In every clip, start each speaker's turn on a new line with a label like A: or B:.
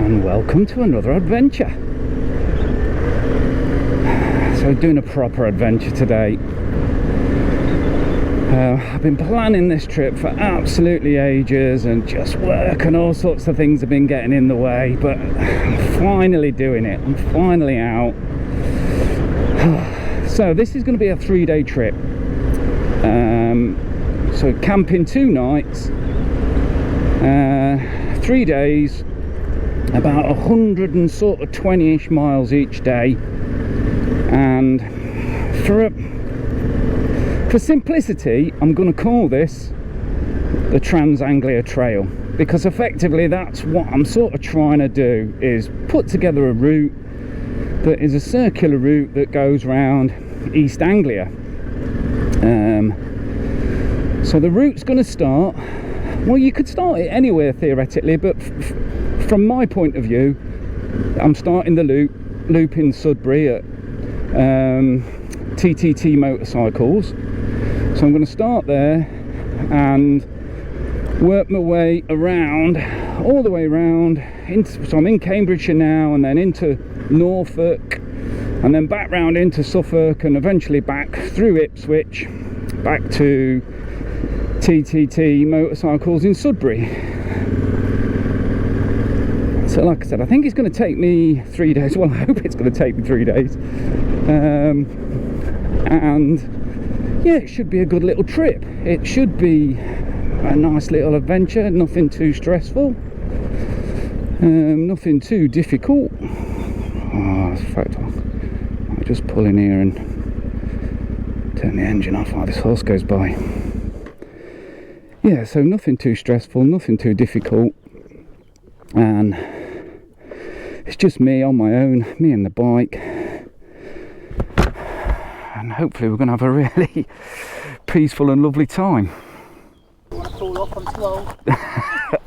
A: and welcome to another adventure. So doing a proper adventure today. I've been planning this trip for absolutely ages, and just work and all sorts of things have been getting in the way, but I'm finally doing it. I'm finally out. So this is going to be a 3-day trip. So camping 2 nights, 3 days, about 120-ish miles each day. And for simplicity, I'm going to call this the Trans Anglia Trail, because effectively that's what I'm sort of trying to do, is put together a route that is a circular route that goes around East Anglia. So the route's going to start, well, you could start it anywhere theoretically, but from my point of view, I'm starting the loop in Sudbury at TTT Motorcycles. So I'm going to start there and work my way around, all the way around so I'm in Cambridgeshire now, and then into Norfolk, and then back round into Suffolk, and eventually back through Ipswich back to TTT Motorcycles in Sudbury. So like I said, I think it's going to take me 3 days. Well, I hope it's going to take me 3 days. And yeah, it should be a good little trip. It should be a nice little adventure, nothing too stressful, nothing too difficult. In fact, I'll just pull in here and turn the engine off while this horse goes by. Yeah, so nothing too stressful, nothing too difficult, and it's just me on my own, me and the bike. And hopefully we're going to have a really peaceful and lovely time.
B: I want to fall off, I'm too old.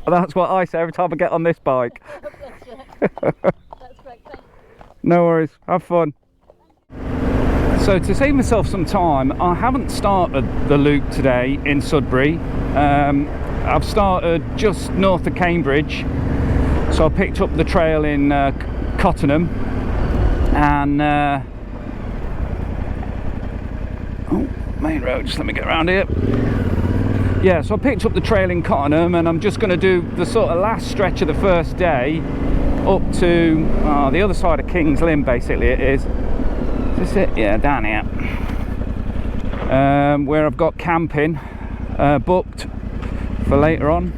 A: That's what I say every time I get on this bike.
B: That's great, thanks.
A: No worries, have fun. So to save myself some time, I haven't started the loop today in Sudbury. I've started just north of Cambridge. So I picked up the trail in Cottenham, and main road, just let me get around here. Yeah, so I picked up the trail in Cottenham, and I'm just going to do the sort of last stretch of the first day up to the other side of King's Lynn, basically it is. Is this it? Yeah, down here. Where I've got camping booked for later on.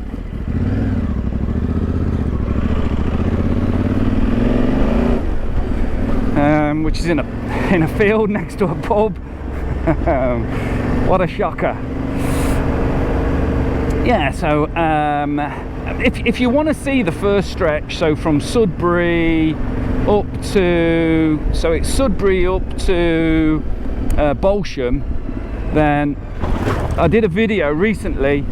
A: Which is in a field next to a pub. What a shocker. Yeah, so if you want to see the first stretch, so from Sudbury up to, so it's Sudbury up to Bolsham, then I did a video recently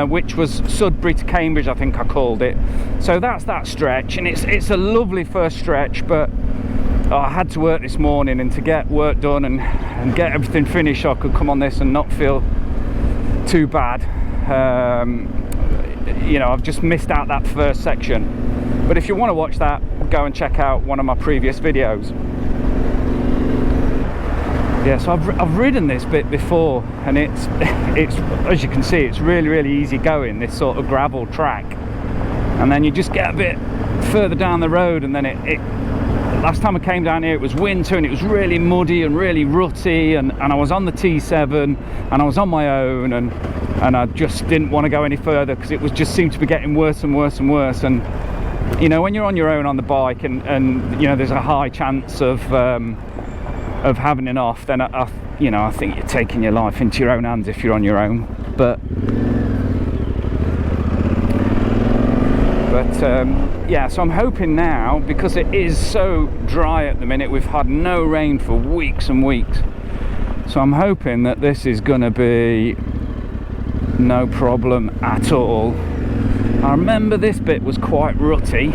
A: which was Sudbury to Cambridge, I think I called it. So that's that stretch, and it's a lovely first stretch, but I had to work this morning, and to get work done and get everything finished so I could come on this and not feel too bad. You know, I've just missed out that first section. But if you want to watch that, go and check out one of my previous videos. Yeah, so I've ridden this bit before, and it's as you can see, it's really easy going, this sort of gravel track. And then you just get a bit further down the road, and then last time I came down here, it was winter and it was really muddy and really rutty, and I was on the T7 and I was on my own, and I just didn't want to go any further because it was just seemed to be getting worse and worse and worse. And you know, when you're on your own on the bike, and you know, there's a high chance of having an off, then I think you're taking your life into your own hands if you're on your own. But yeah, so I'm hoping now, because it is so dry at the minute, we've had no rain for weeks and weeks, so I'm hoping that this is going to be no problem at all. I remember this bit was quite rutty,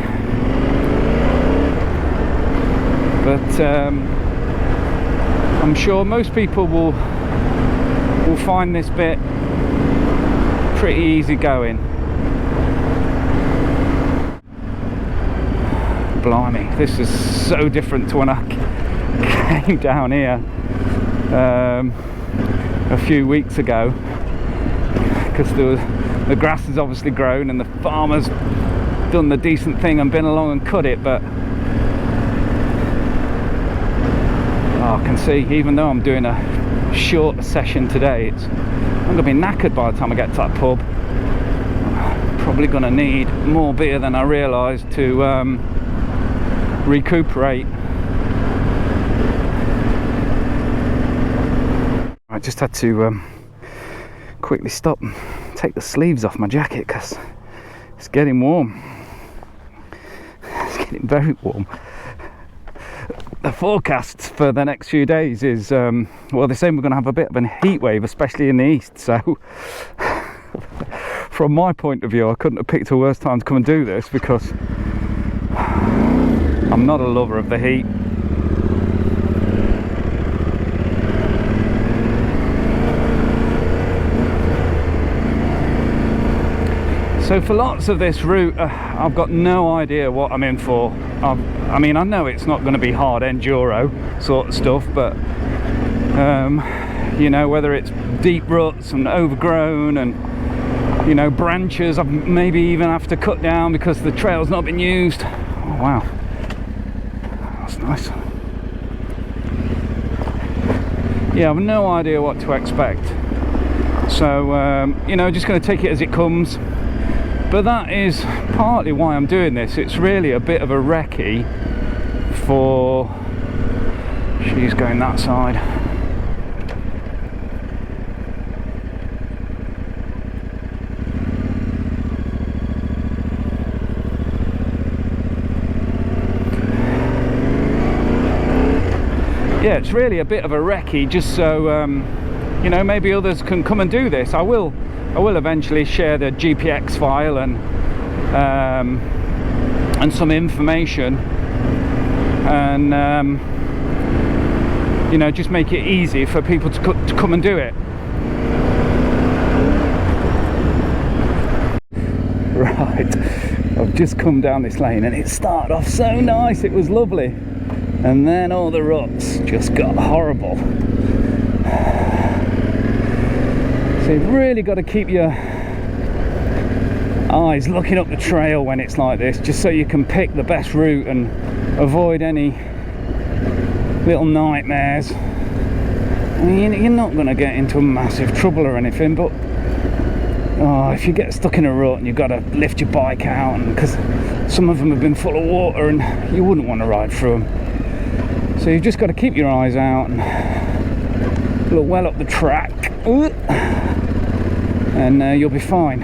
A: but I'm sure most people will find this bit pretty easy going. blimey, this is so different to when I came down here a few weeks ago, because the grass has obviously grown and the farmer's done the decent thing and been along and cut it. But I can see, even though I'm doing a short session today, I'm going to be knackered by the time I get to that pub. Probably going to need more beer than I realised to recuperate. I just had to quickly stop and take the sleeves off my jacket because it's getting warm. It's getting very warm. The forecast for the next few days is, well, they're saying we're going to have a bit of a heat wave, especially in the east. So from my point of view, I couldn't have picked a worse time to come and do this, because I'm not a lover of the heat. So for lots of this route, I've got no idea what I'm in for. I mean, I know it's not going to be hard enduro sort of stuff, but you know, whether it's deep ruts and overgrown and, you know, branches I maybe even have to cut down because the trail's not been used. Oh, wow, that's nice. Yeah, I've no idea what to expect. So you know, just going to take it as it comes. But that is partly why I'm doing this. It's really a bit of a recce for... She's going that side. Yeah, it's really a bit of a recce, just so you know, maybe others can come and do this. I will eventually share the GPX file and some information, and you know, just make it easy for people to come and do it. Right, I've just come down this lane and it started off so nice, it was lovely, and then all the ruts just got horrible. So you've really got to keep your eyes looking up the trail when it's like this, just so you can pick the best route and avoid any little nightmares. I mean, you're not going to get into massive trouble or anything, but if you get stuck in a rut and you've got to lift your bike out, and because some of them have been full of water and you wouldn't want to ride through them, so you've just got to keep your eyes out and look well up the track. And you'll be fine.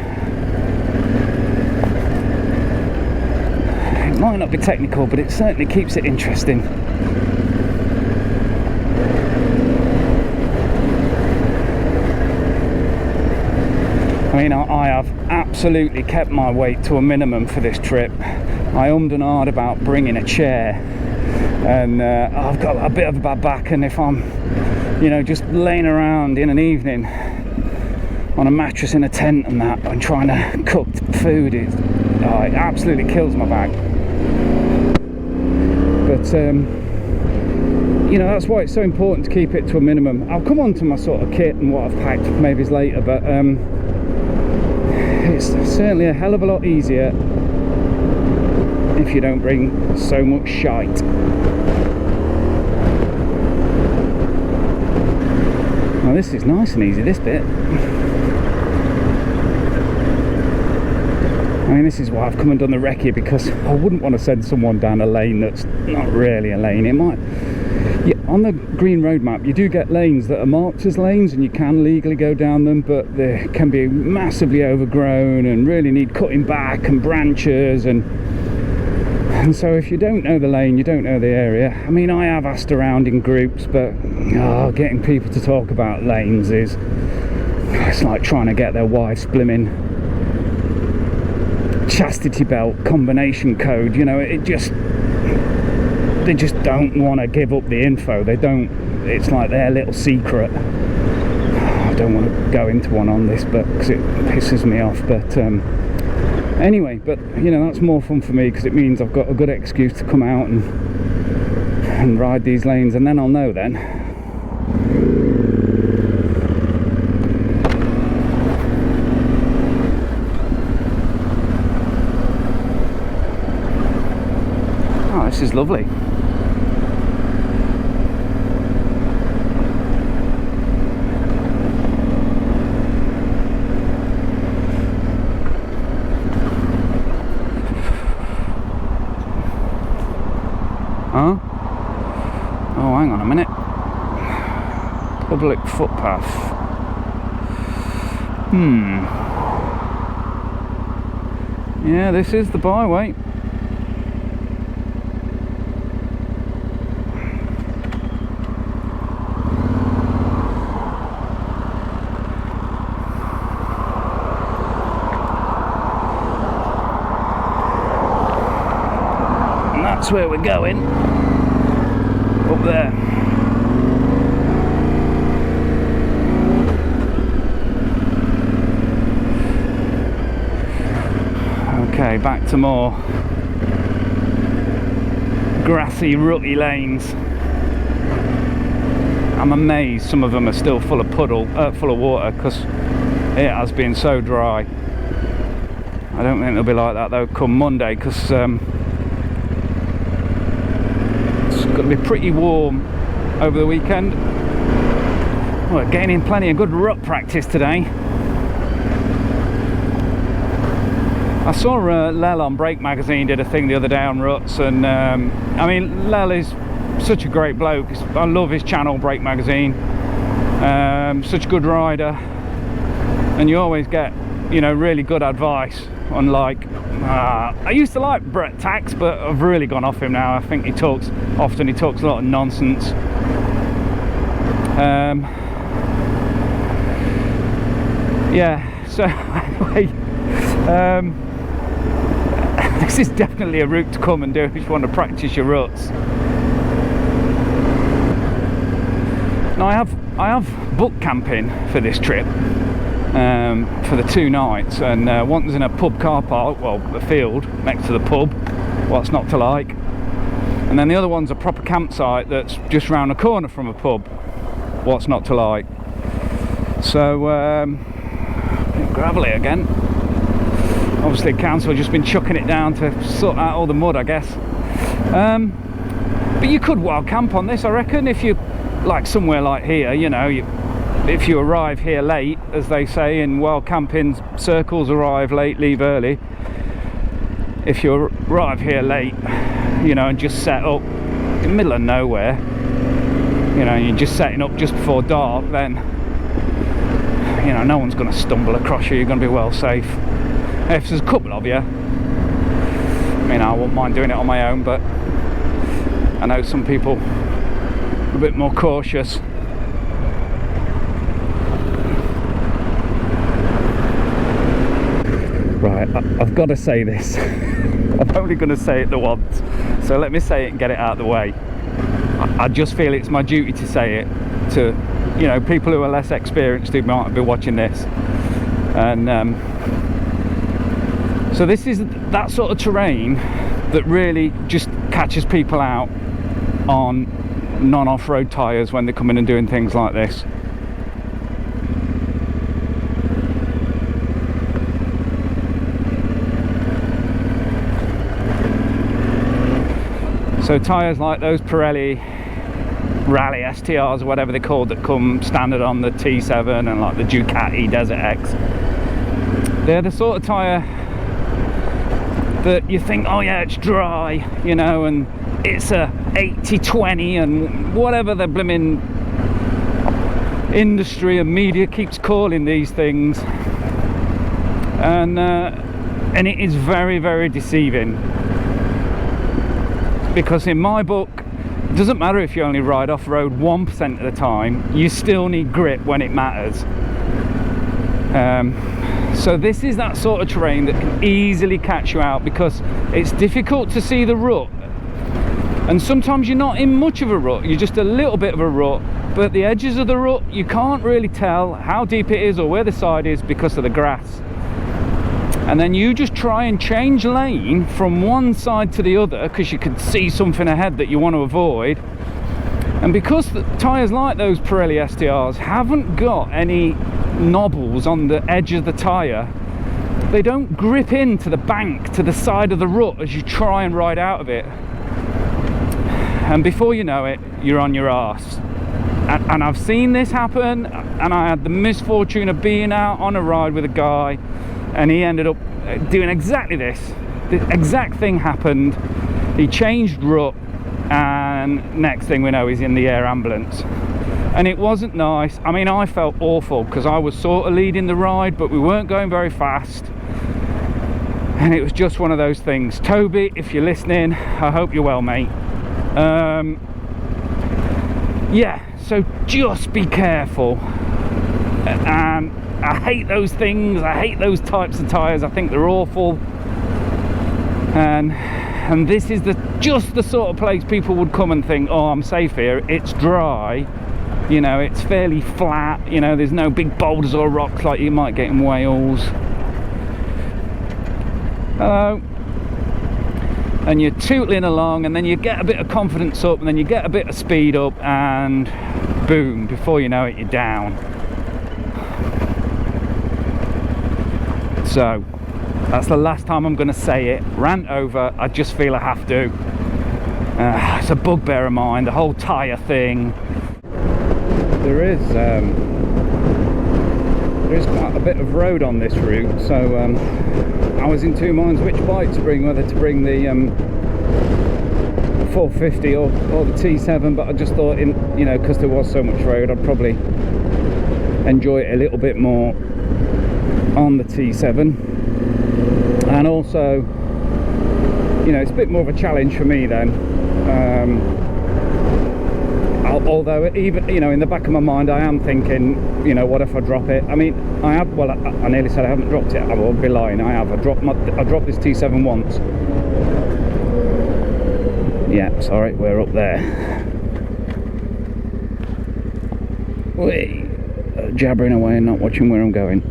A: It might not be technical, but it certainly keeps it interesting. I mean, I have absolutely kept my weight to a minimum for this trip. I ummed and ahed about bringing a chair, and I've got a bit of a bad back, and if I'm, you know, just laying around in an evening on a mattress in a tent and that, and trying to cook food, it absolutely kills my back. But you know, that's why it's so important to keep it to a minimum. I'll come on to my sort of kit and what I've packed maybe later, but it's certainly a hell of a lot easier if you don't bring so much shite. Now this is nice and easy, this bit. I mean, this is why I've come and done the recce, because I wouldn't want to send someone down a lane that's not really a lane. It might... Yeah, on the green road map you do get lanes that are marked as lanes and you can legally go down them, but they can be massively overgrown and really need cutting back and branches, and so if you don't know the lane, you don't know the area. I mean, I have asked around in groups, but getting people to talk about lanes it's like trying to get their wife's blimmin' chastity belt combination code, you know. They just don't want to give up the info. They don't, it's like their little secret. I don't want to go into one on this, but because it pisses me off, but Anyway, but you know, that's more fun for me because it means I've got a good excuse to come out and ride these lanes, and then I'll know then. Oh, this is lovely. Huh? Oh, hang on a minute. Public footpath. Yeah, this is the byway. And that's where we're going. Up there. Okay, back to more grassy, rutty lanes. I'm amazed some of them are still full of full of water, because it has been so dry. I don't think it'll be like that though come Monday, because going to be pretty warm over the weekend. We're gaining plenty of good rut practice today. I saw Lel on Brake Magazine did a thing the other day on ruts, and I mean, Lel is such a great bloke. I love his channel, Brake Magazine. Such a good rider, and you always get, you know, really good advice. Unlike I used to like Brett Tax, but I've really gone off him now. I think he talks a lot of nonsense. Yeah, so anyway, this is definitely a route to come and do if you want to practice your ruts. Now I have booked camping for this trip. For the 2 nights, and one's in a pub car park, well, a field next to the pub. What's not to like? And then the other one's a proper campsite that's just round the corner from a pub. What's not to like? So gravelly again. Obviously council just been chucking it down to sort out all the mud, I guess. But you could wild camp on this, I reckon, if you like somewhere like here, you know, if you arrive here late, as they say in wild camping circles, arrive late, leave early. If you arrive here late, you know, and just set up in the middle of nowhere, you know, you're just setting up just before dark, then, you know, no one's going to stumble across you. You're going to be well safe. If there's a couple of you, I mean, I wouldn't mind doing it on my own, but I know some people are a bit more cautious. Right, I've got to say this. I'm only going to say it the once, so let me say it and get it out of the way. I just feel it's my duty to say it to, you know, people who are less experienced who might be watching this. And so this is that sort of terrain that really just catches people out on non-off-road tyres when they're coming and doing things like this. So tyres like those Pirelli Rally STRs or whatever they're called that come standard on the T7 and like the Ducati Desert X, they're the sort of tyre that you think, oh yeah, it's dry, you know, and it's a 80-20 and whatever the blimmin' industry and media keeps calling these things, and it is very, very deceiving. Because in my book, it doesn't matter if you only ride off-road 1% of the time, you still need grip when it matters. So this is that sort of terrain that can easily catch you out, because it's difficult to see the rut, and sometimes you're not in much of a rut, you're just a little bit of a rut, but the edges of the rut you can't really tell how deep it is or where the side is because of the grass. and then you just try and change lane from one side to the other because you can see something ahead that you want to avoid. And because the tyres like those Pirelli STRs haven't got any knobbles on the edge of the tyre, they don't grip into the bank to the side of the rut as you try and ride out of it. And before you know it, you're on your arse. And I've seen this happen, and I had the misfortune of being out on a ride with a guy, and he ended up doing exactly this. The exact thing happened. He changed rut, and next thing we know, he's in the air ambulance. And it wasn't nice. I mean, I felt awful because I was sort of leading the ride, but we weren't going very fast. And it was just one of those things. Toby, if you're listening, I hope you're well, mate. Yeah, so just be careful. And I hate those things. I hate those types of tyres. I think they're awful. And this is just the sort of place people would come and think, oh, I'm safe here. It's dry. You know, it's fairly flat. You know, there's no big boulders or rocks like you might get in Wales. Hello. And you're tootling along, and then you get a bit of confidence up, and then you get a bit of speed up, and boom, before you know it, you're down. So that's the last time I'm going to say it. Rant over. I just feel I have to. It's a bugbear of mine, the whole tyre thing. There is quite a bit of road on this route, so I was in two minds which bike to bring, whether to bring the 450 or the T7, but I just thought, you know, because there was so much road, I'd probably enjoy it a little bit more on the T7. And also, you know, it's a bit more of a challenge for me then. Although even, you know, in the back of my mind I am thinking, you know, what if I drop it? I mean, I have, well, I nearly said I haven't dropped it. I won't be lying, I have. I dropped this T7 once. Yeah, sorry, we're up there. Whee! Jabbering away and not watching where I'm going.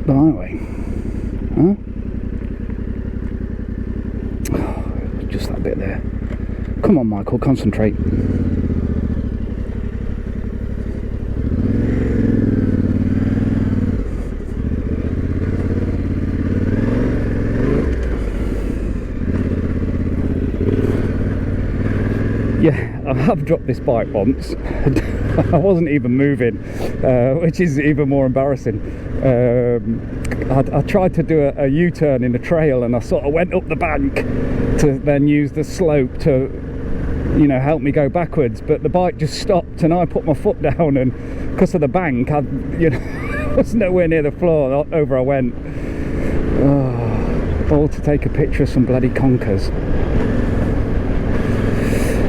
A: Byway, huh? Oh, just that bit there. Come on, Michael, concentrate. Yeah, I have dropped this bike once. I wasn't even moving, which is even more embarrassing. I tried to do a U-turn in the trail, and I sort of went up the bank to then use the slope to, you know, help me go backwards, but the bike just stopped, and I put my foot down, and because of the bank, I, you know, was nowhere near the floor. Over I went. Oh, all to take a picture of some bloody conkers.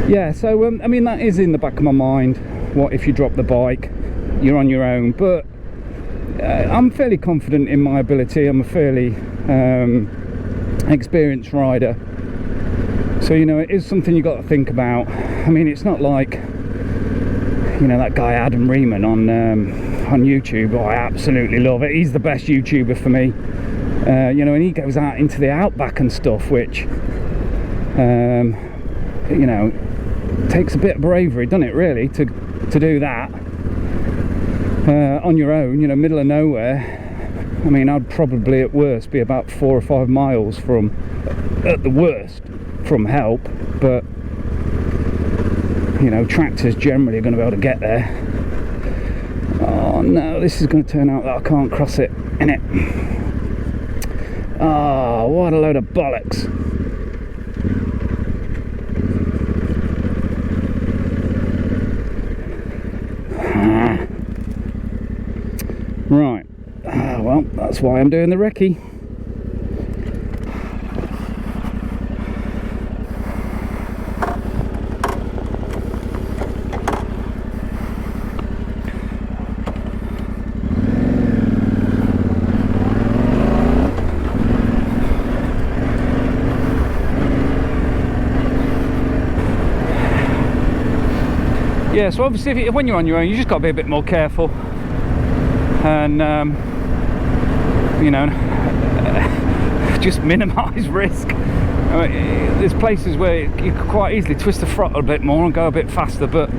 A: Yeah, so I mean, that is in the back of my mind. What if you drop the bike? You're on your own, but I'm fairly confident in my ability. I'm a fairly experienced rider, so, you know, it is something you got to think about. I mean, it's not like, you know, that guy Adam Reeman on YouTube. Oh, I absolutely love it. He's the best YouTuber for me. You know, and he goes out into the outback and stuff, which you know, takes a bit of bravery, doesn't it, really, to do that on your own, you know, middle of nowhere. I mean, I'd probably at worst be about 4 or 5 miles from, at the worst, from help, but, you know, tractors generally are going to be able to get there. Oh no, this is going to turn out that I can't cross it, innit? Oh, what a load of bollocks. Right, well, that's why I'm doing the recce. yeah, so obviously when you're on your own, you just got to be a bit more careful, and you know, just minimise risk. I mean, there's places where you could quite easily twist the throttle a bit more and go a bit faster, but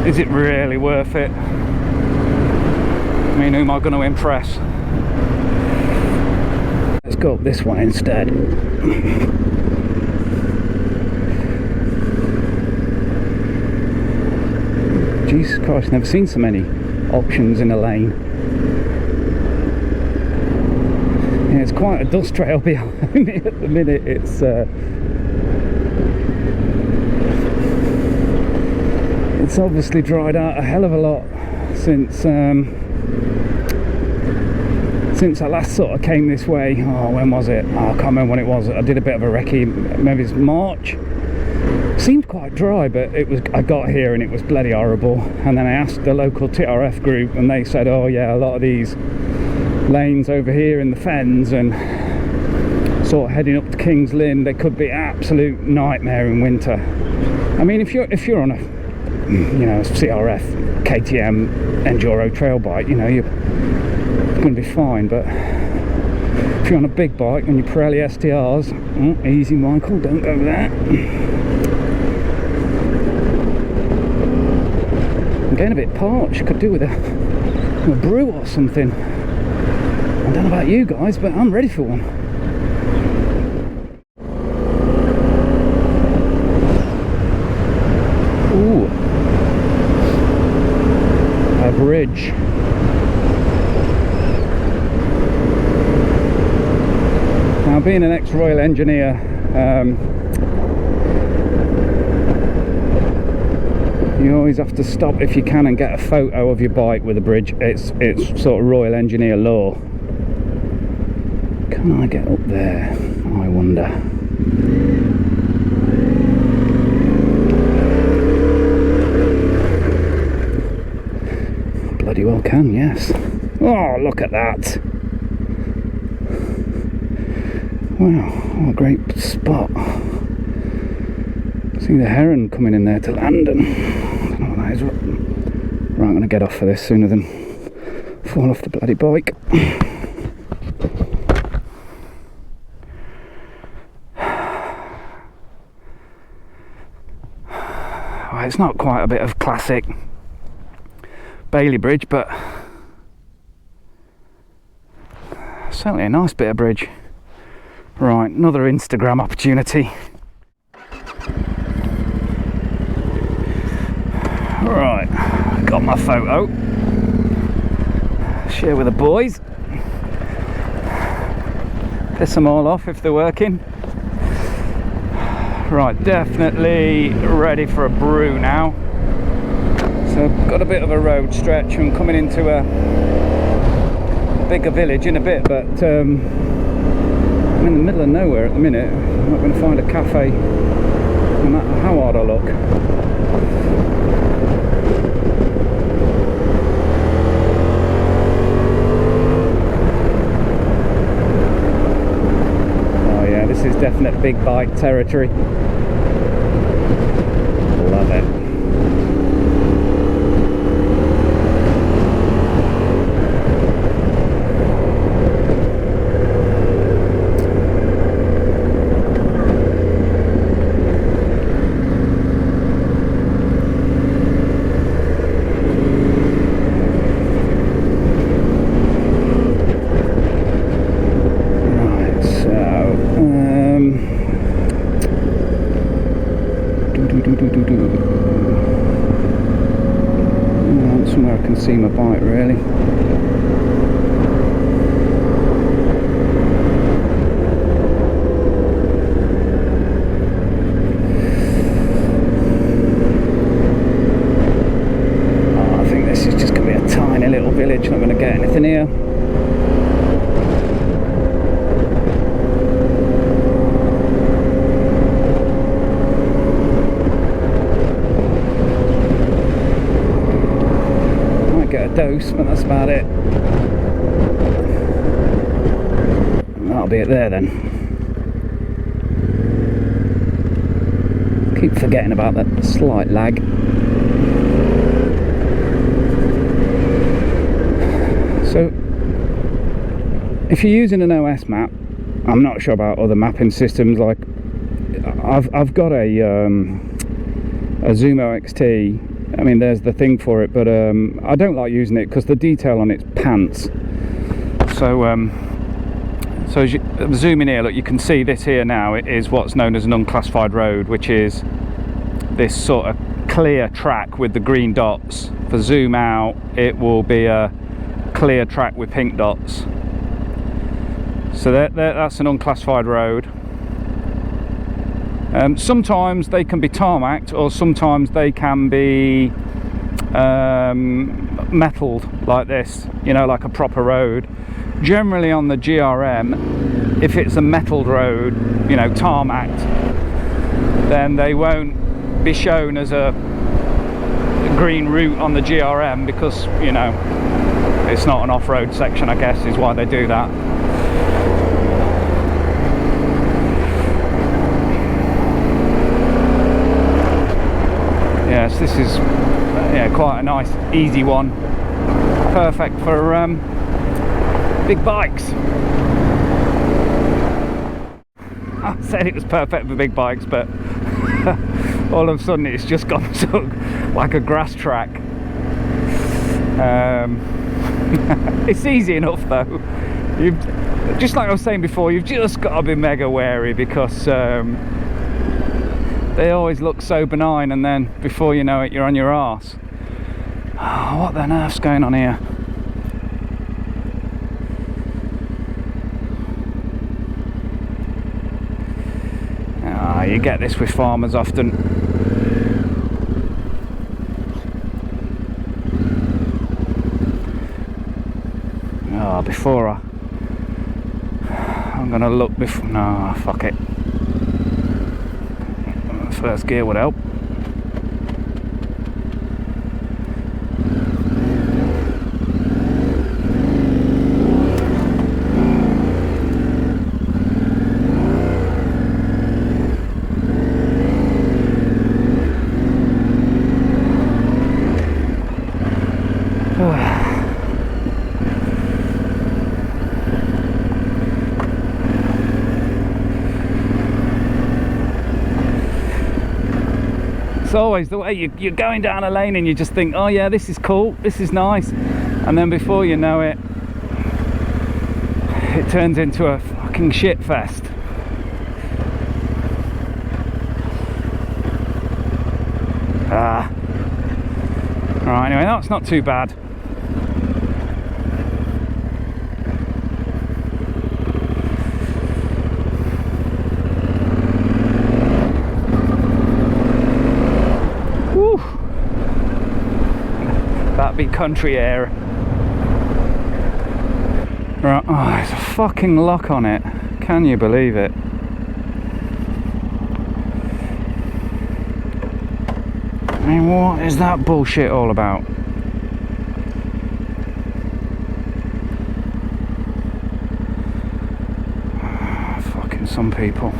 A: is it really worth it? I mean, who am I going to impress? Let's go up this one instead. Jesus Christ, never seen so many options in a lane. Yeah, it's quite a dust trail behind me at the minute. It's obviously dried out a hell of a lot since I last sort of came this way. Oh, when was it? Oh, I can't remember when it was. I did a bit of a recce, maybe it's March. Seemed quite dry, but I got here and it was bloody horrible. And then I asked the local TRF group and they said, oh yeah, a lot of these lanes over here in the fens and sort of heading up to King's Lynn, they could be absolute nightmare in winter. I mean, if you're on a, you know, CRF, KTM, Enduro trail bike, you know, you're going to be fine. But if you're on a big bike and your Pirelli STRs, oh, easy Michael, don't go there. I'm getting a bit parched. Could do with a brew or something. I don't know about you guys, but I'm ready for one. Ooh, a bridge. Now, being an ex-Royal Engineer, you always have to stop if you can and get a photo of your bike with a bridge. It's sort of Royal Engineer law. Can I get up there? I wonder. Bloody well can, yes. Oh, look at that. Wow, what a great spot. See the heron coming in there to land, and I don't know what that is. Right, I'm going to get off for this sooner than fall off the bloody bike. Well, it's not quite a bit of classic Bailey Bridge, but certainly a nice bit of bridge. Right, another Instagram opportunity. Right, got my photo. Share with the boys. Piss them all off if they're working. Right, definitely ready for a brew now. So I've got a bit of a road stretch. I'm coming into a bigger village in a bit, but I'm in the middle of nowhere at the minute. I'm not going to find a cafe no matter how hard I look. Oh yeah, this is definite big bike territory. Love it. Somewhere I can see my bike really. Oh, I think this is just going to be a tiny little village, not going to get anything here. Dose, but that's about it. That'll be it there then. Keep forgetting about that slight lag. So if you're using an OS map, I'm not sure about other mapping systems, like I've got a Zumo XT. I mean, there's the thing for it, but I don't like using it because the detail on it's pants. So so as you zoom in here, look, you can see this here now. It is what's known as an unclassified road, which is this sort of clear track with the green dots. For zoom out, it will be a clear track with pink dots. So that's an unclassified road. Sometimes they can be tarmacked, or sometimes they can be metalled like this, you know, like a proper road. Generally on the GRM, if it's a metalled road, you know, tarmacked, then they won't be shown as a green route on the GRM, because, you know, it's not an off-road section, I guess, is why they do that. Yes, this is quite a nice, easy one. Perfect for big bikes. I said it was perfect for big bikes, but all of a sudden it's just gone sort of like a grass track. It's easy enough though. Just like I was saying before, you've just got to be mega wary, because they always look so benign, and then before you know it, you're on your arse. Oh, what the earth's going on here? You get this with farmers often. Before I'm gonna look before. No, fuck it. First gear would help. It's always the way you're going down a lane and you just think, oh yeah, this is cool, this is nice, and then before you know it, it turns into a fucking shit fest. Right, anyway, that's not too bad. That'd be country air. Right, oh, there's a fucking lock on it. Can you believe it? I mean, what is that bullshit all about? Fucking some people.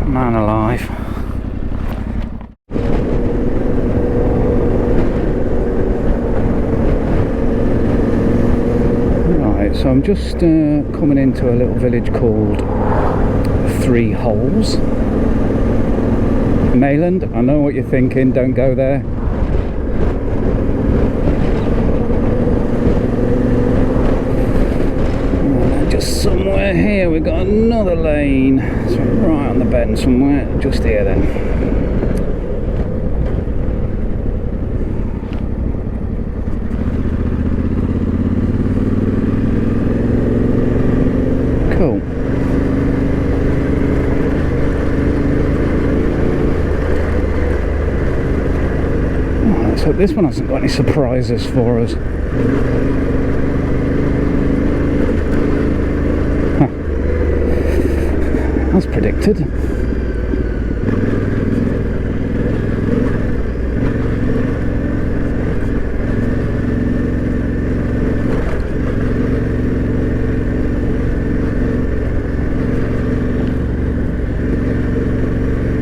A: Man alive. Right, so I'm just coming into a little village called Three Holes. Mayland, I know what you're thinking, don't go there. Just somewhere here, we've got another lane. So right on the bend somewhere, just here then. Cool. Right, let's hope this one hasn't got any surprises for us. predicted.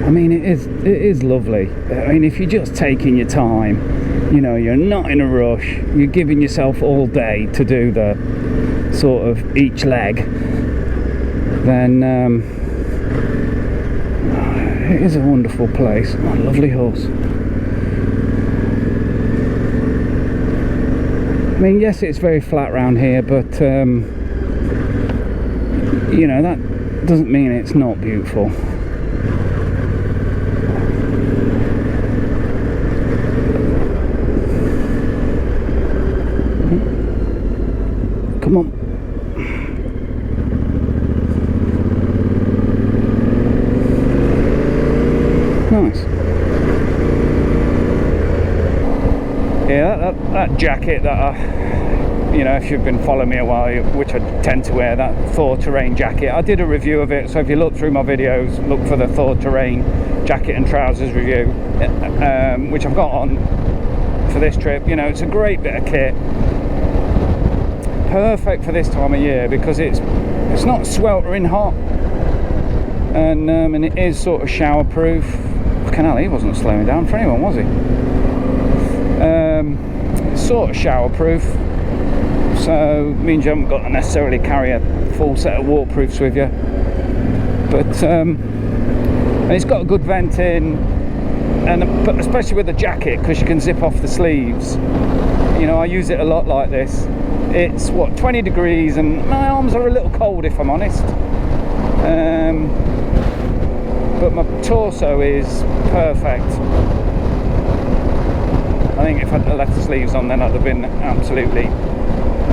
A: I mean, it is lovely. I mean, if you're just taking your time, you know, you're not in a rush, you're giving yourself all day to do the sort of each leg, then it is a wonderful place. Oh, lovely horse. I mean, yes, it's very flat round here, but you know, that doesn't mean it's not beautiful. Come on. Nice. Yeah, that jacket that I, you know, if you've been following me a while, which I tend to wear, that Thor terrain jacket, I did a review of it, so if you look through my videos, look for the Thor terrain jacket and trousers review, which I've got on for this trip. You know, it's a great bit of kit, perfect for this time of year because it's not sweltering hot, and it is sort of shower proof. Fucking hell, he wasn't slowing down for anyone, was he? It's sort of shower proof, so it means you haven't got to necessarily carry a full set of waterproofs with you, but and it's got a good vent in, but especially with the jacket, because you can zip off the sleeves. You know, I use it a lot like this. It's what, 20 degrees, and my arms are a little cold if I'm honest, but my torso is perfect. I think if I'd left the sleeves on, then I'd have been absolutely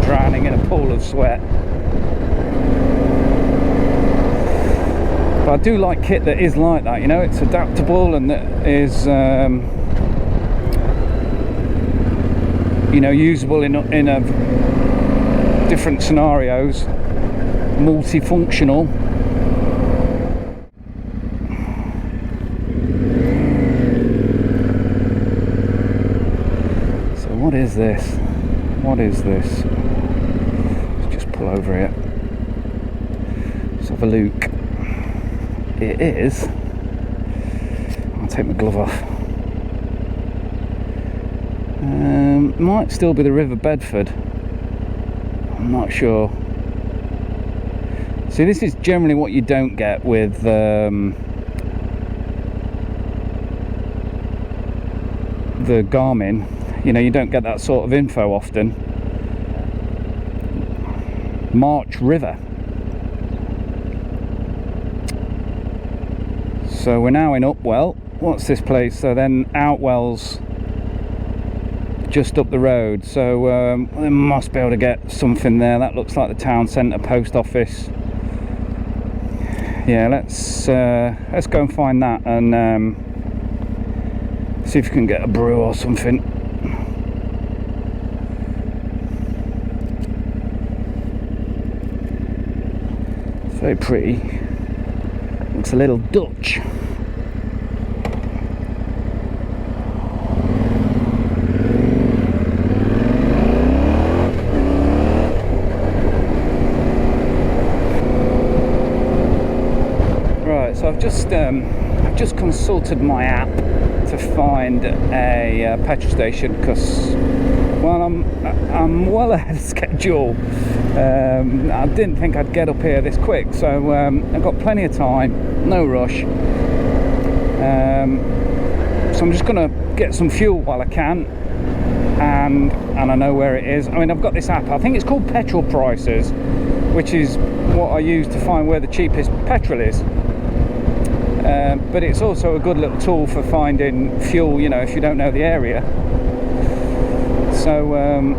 A: drowning in a pool of sweat. But I do like kit that is like that, you know, it's adaptable and that is you know, usable in a different scenarios, multifunctional. So what is this? What is this? Let's just pull over here. Let's have a look. It is, I'll take my glove off. Might still be the River Bedford. I'm not sure. See, this is generally what you don't get with the Garmin. You know, you don't get that sort of info often. March River. So we're now in Upwell. What's this place? So then Outwell's just up the road, so we must be able to get something there. That looks like the town centre post office. Yeah, let's go and find that and see if we can get a brew or something. It's very pretty. Looks a little Dutch. Right, so I've just consulted my app to find a petrol station because, well, I'm well ahead of schedule. I didn't think I'd get up here this quick, so I've got plenty of time, no rush. So I'm just gonna get some fuel while I can, and I know where it is. I mean, I've got this app, I think it's called Petrol Prices, which is what I use to find where the cheapest petrol is. But it's also a good little tool for finding fuel, you know, if you don't know the area. So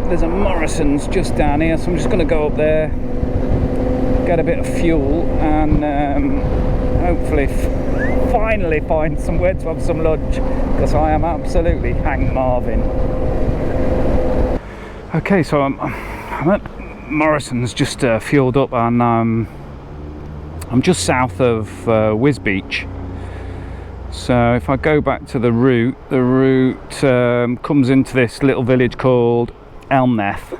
A: there's a Morrison's just down here, so I'm just going to go up there, get a bit of fuel, and hopefully finally find somewhere to have some lunch, because I am absolutely Hank Marvin. Okay, so I'm at Morrison's, just fueled up, and I'm just south of Wisbech. So if I go back to the route comes into this little village called Elmneth.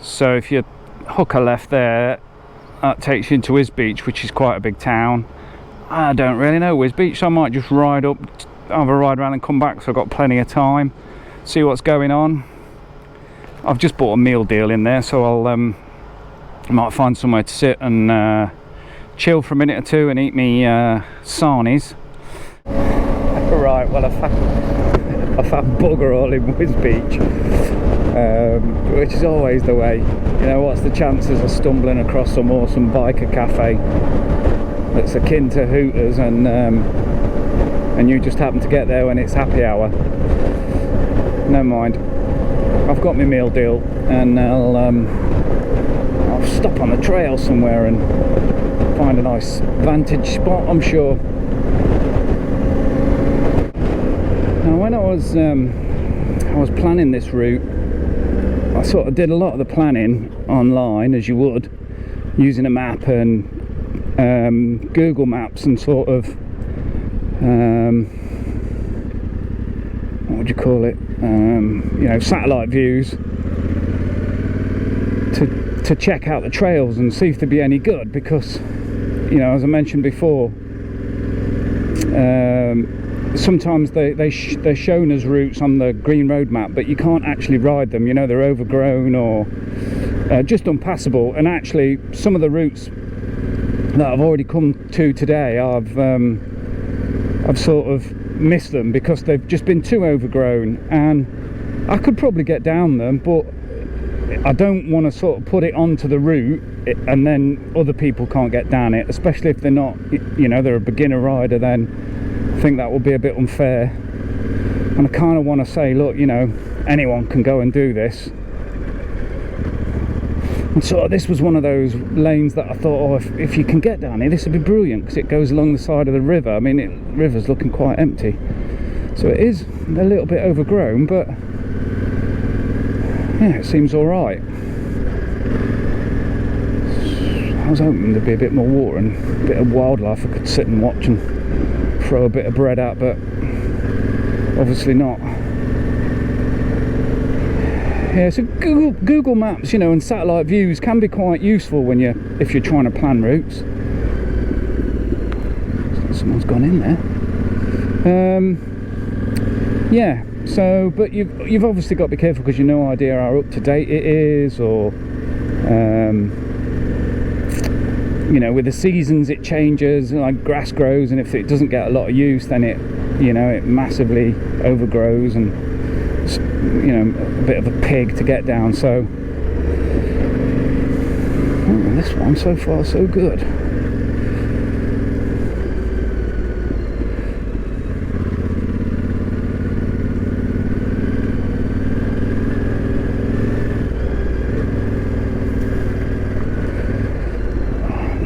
A: So if you hook a left there, that takes you into Wisbech, which is quite a big town. I don't really know Wisbech, so I might just ride up, have a ride around and come back, so I've got plenty of time, see what's going on. I've just bought a meal deal in there, so I might find somewhere to sit and chill for a minute or two and eat me sarnies. Right, well, I've had bugger all in Wisbech, which is always the way. You know, what's the chances of stumbling across some awesome biker cafe that's akin to Hooters, and you just happen to get there when it's happy hour? Never mind, I've got my meal deal, and I'll stop on the trail somewhere and find a nice vantage spot, I'm sure. Now, when I was planning this route, I sort of did a lot of the planning online, as you would, using a map and Google Maps and sort of what would you call it? You know, satellite views to check out the trails and see if they'd be any good, because, you know, as I mentioned before, sometimes they're shown as routes on the green road map, but you can't actually ride them. You know, they're overgrown or just unpassable. And actually, some of the routes that I've already come to today, I've sort of missed them because they've just been too overgrown, and I could probably get down them, but I don't want to sort of put it onto the route and then other people can't get down it, especially if they're not, you know, they're a beginner rider. Then I think that would be a bit unfair, and I kind of want to say, look, you know, anyone can go and do this. And so this was one of those lanes that I thought, oh, if you can get down here, this would be brilliant, because it goes along the side of the river. I mean, the river's looking quite empty, so it is a little bit overgrown, but yeah, it seems all right. I was hoping there'd be a bit more water and a bit of wildlife I could sit and watch and throw a bit of bread at, but obviously not. Yeah, so Google Maps, you know, and satellite views can be quite useful when if you're trying to plan routes. Someone's gone in there. Yeah, so, but you've obviously got to be careful, because you've no idea how up to date it is, or you know, with the seasons it changes, like grass grows, and if it doesn't get a lot of use, then it, you know, it massively overgrows, and, you know, a bit of a pig to get down. So this one, so far so good.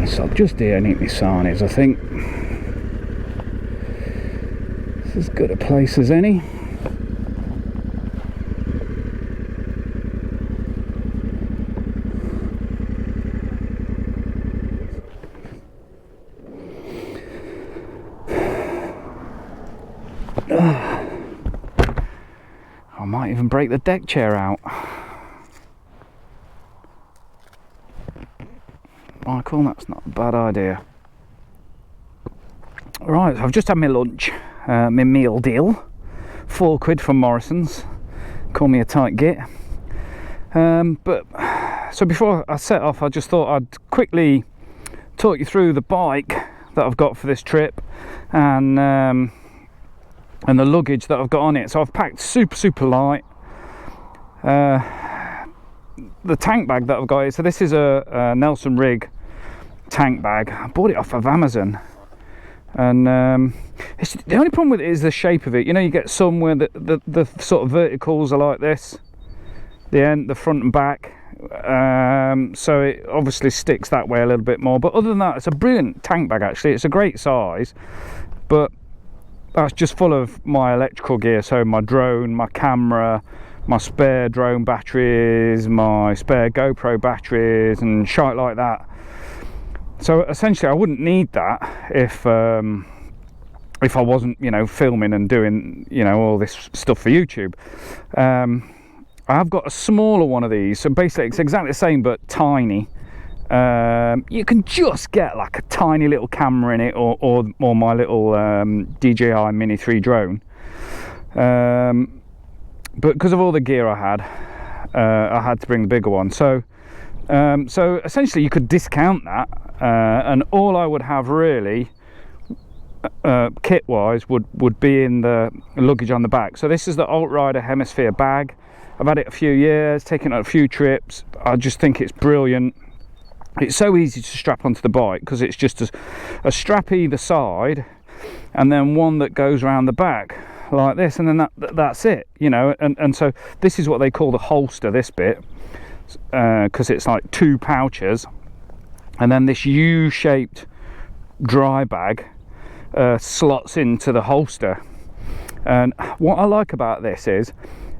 A: So I'll just here and eat my sarnies, I think. It's as good a place as any. I might even break the deck chair out. Michael, that's not a bad idea. Right, so I've just had my lunch, my meal deal. £4 from Morrison's. Call me a tight git. But so before I set off, I just thought I'd quickly talk you through the bike that I've got for this trip, and the luggage that I've got on it. So I've packed super light. The tank bag that I've got here, so this is a Nelson Rig tank bag. I bought it off of Amazon, and the only problem with it is the shape of it. You know, you get some where the sort of verticals are like this, the end, the front and back, so it obviously sticks that way a little bit more. But other than that, it's a brilliant tank bag. Actually, it's a great size, but that's just full of my electrical gear, so my drone, my camera, my spare drone batteries, my spare GoPro batteries and shite like that. So essentially I wouldn't need that if I wasn't, you know, filming and doing, you know, all this stuff for YouTube. I've got a smaller one of these, so basically it's exactly the same but tiny. You can just get like a tiny little camera in it, or my little DJI Mini 3 drone. But because of all the gear I had to bring the bigger one. So essentially you could discount that, and all I would have really, kit wise, would be in the luggage on the back. So this is the Alt-Rider Hemisphere bag. I've had it a few years, taken it on a few trips. I just think it's brilliant. It's so easy to strap onto the bike because it's just a strap either side, and then one that goes around the back like this, and then that's it, you know. And so this is what they call the holster, this bit, because it's like 2 pouches, and then this U-shaped dry bag slots into the holster. And what I like about this is,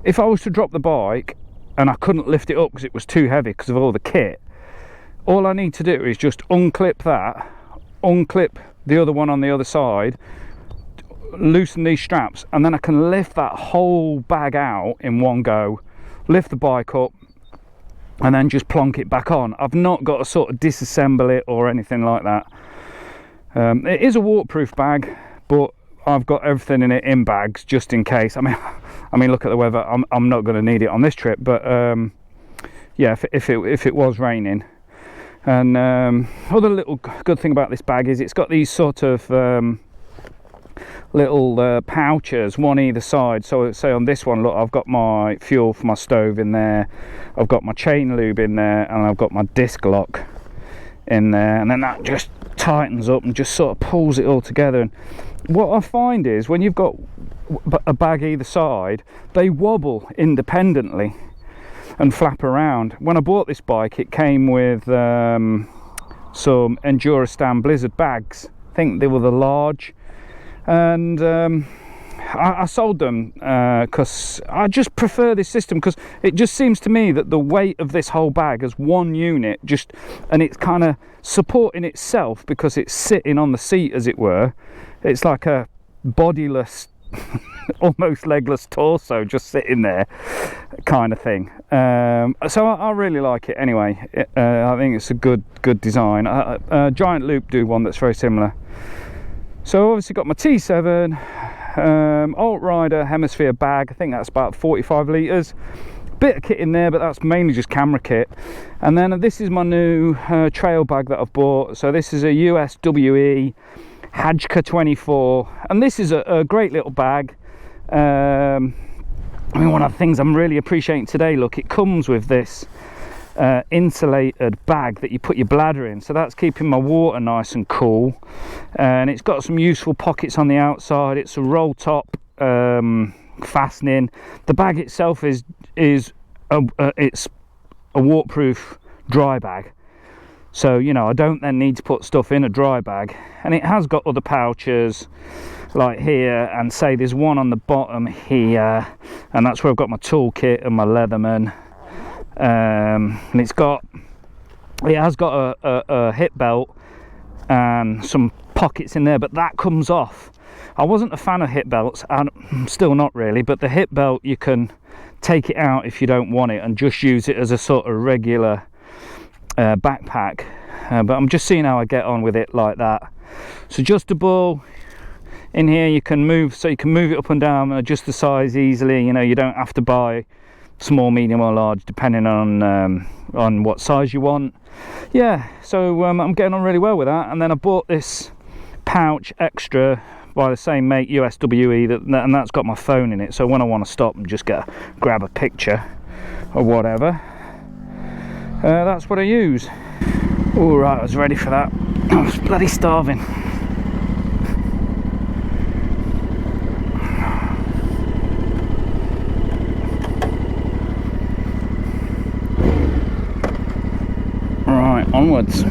A: if I was to drop the bike and I couldn't lift it up because it was too heavy because of all the kit, all I need to do is just unclip that, unclip the other one on the other side, loosen these straps, and then I can lift that whole bag out in one go, lift the bike up, and then just plonk it back on. I've not got to sort of disassemble it or anything like that. It is a waterproof bag, but I've got everything in it in bags just in case. I mean, look at the weather. I'm not going to need it on this trip, but yeah, if it was raining. And other little good thing about this bag is it's got these sort of little pouches, one either side. So say on this one, look, I've got my fuel for my stove in there, I've got my chain lube in there, and I've got my disc lock in there, and then that just tightens up and just sort of pulls it all together. And what I find is when you've got a bag either side, they wobble independently and flap around. When I bought this bike, it came with some Endurostan Blizzard bags. I think they were the large, and I sold them because I just prefer this system, because it just seems to me that the weight of this whole bag as one unit, and it's kind of supporting itself because it's sitting on the seat, as it were. It's like a bodiless almost legless torso just sitting there kind of thing. So I really like it anyway. I think it's a good design. Giant Loop do one that's very similar. So I've obviously got my T7 Alt-Rider Hemisphere bag. I think that's about 45 litres. Bit of kit in there, but that's mainly just camera kit. And then this is my new trail bag that I've bought. So this is a USWE Hajka 24, and this is a great little bag. I mean, one of the things I'm really appreciating today, look, it comes with this insulated bag that you put your bladder in, so that's keeping my water nice and cool. And it's got some useful pockets on the outside. It's a roll top fastening. The bag itself is it's a waterproof dry bag, so you know I don't then need to put stuff in a dry bag. And it has got other pouches like here, and say there's one on the bottom here, and that's where I've got my toolkit and my Leatherman. And it has got a hip belt and some pockets in there, but that comes off. I wasn't a fan of hip belts, and I'm still not really, but the hip belt, you can take it out if you don't want it and just use it as a sort of regular backpack. But I'm just seeing how I get on with it like that. It's adjustable. In here you can move, so you can move it up and down and adjust the size easily. You know, you don't have to buy small, medium or large depending on what size you want. Yeah, so I'm getting on really well with that. And then I bought this pouch extra by the same mate, USWE, and that's got my phone in it, so when I want to stop and just grab a picture or whatever, that's what I use. All right, I was ready for that. I was bloody starving. Right, onwards.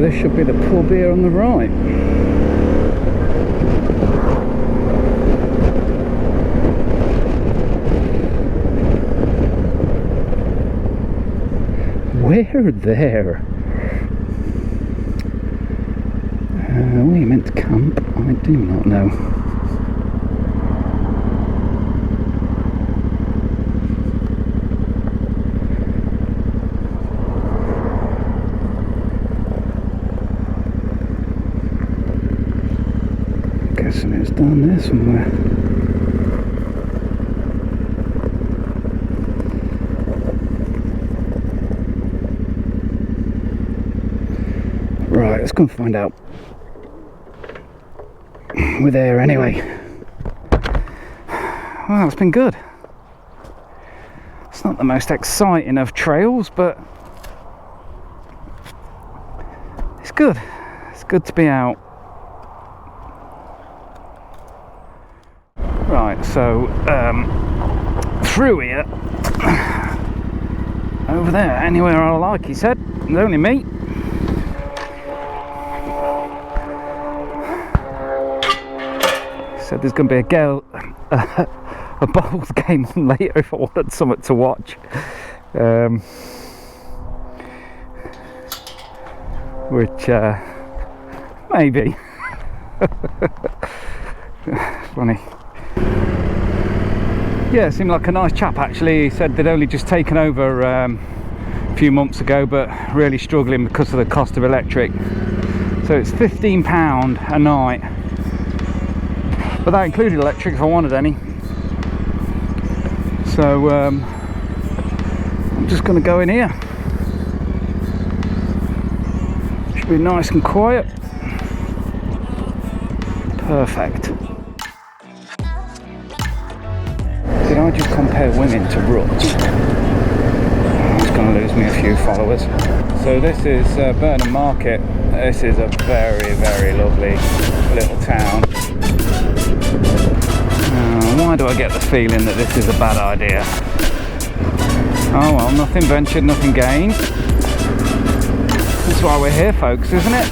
A: so this should be the pub here on the right. Where there? Where you meant to camp? I do not know. Guessing it's down there somewhere. Right, let's go and find out. We're there anyway. Well, it's been good. It's not the most exciting of trails, but it's good. It's good to be out. Right, so through here, over there, anywhere I like, he said. It's only me. Said there's going to be a bowls game on later if I wanted something to watch. Which maybe. Funny. Yeah, seemed like a nice chap actually. He said they'd only just taken over a few months ago, but really struggling because of the cost of electric. So it's £15 a night, but that included electric if I wanted any. So I'm just going to go in here. Should be nice and quiet. Perfect. Did I just compare women to ruts? It's going to lose me a few followers. So this is Burnham Market. This is a very, very lovely little town. Why do I get the feeling that this is a bad idea? Oh well, nothing ventured, nothing gained. That's why we're here, folks, isn't it?